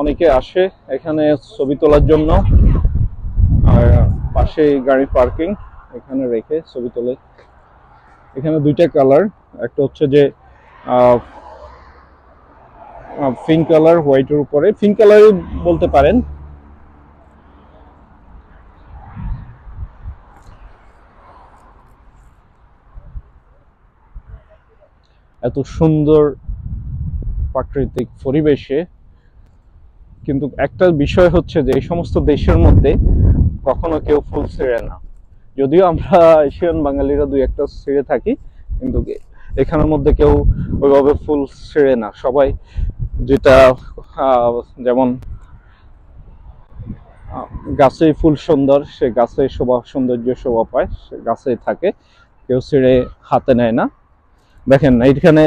অনেকে আসে এখানে ছবি তোলার জন্য। আর পাশে গাড়ি পার্কিং, এখানে রেখে ছবি তোলে। এখানে দুইটা কালার, একটা হচ্ছে যে পিঙ্ক কালার, হোয়াইটের উপরে পিঙ্ক কালারই বলতে পারেন। এত সুন্দর প্রাকৃতিক পরিবেশে কিন্তু একটা বিষয় হচ্ছে যে এই সমস্ত দেশের মধ্যে কখনো কেউ ফুল ছেড়ে না। যদিও আমরা এশিয়ান বাঙালিরা দুই একটা ছেড়ে থাকি, কিন্তু এখানের মধ্যে কেউ ওইভাবে ফুল ছেড়ে না। সবাই যেটা যেমন গাছে ফুল সুন্দর, সে গাছে সৌন্দর্য শোভা পায়, সে গাছে থাকে, কেউ ছেড়ে হাতে নেয় না। দেখেন এইখানে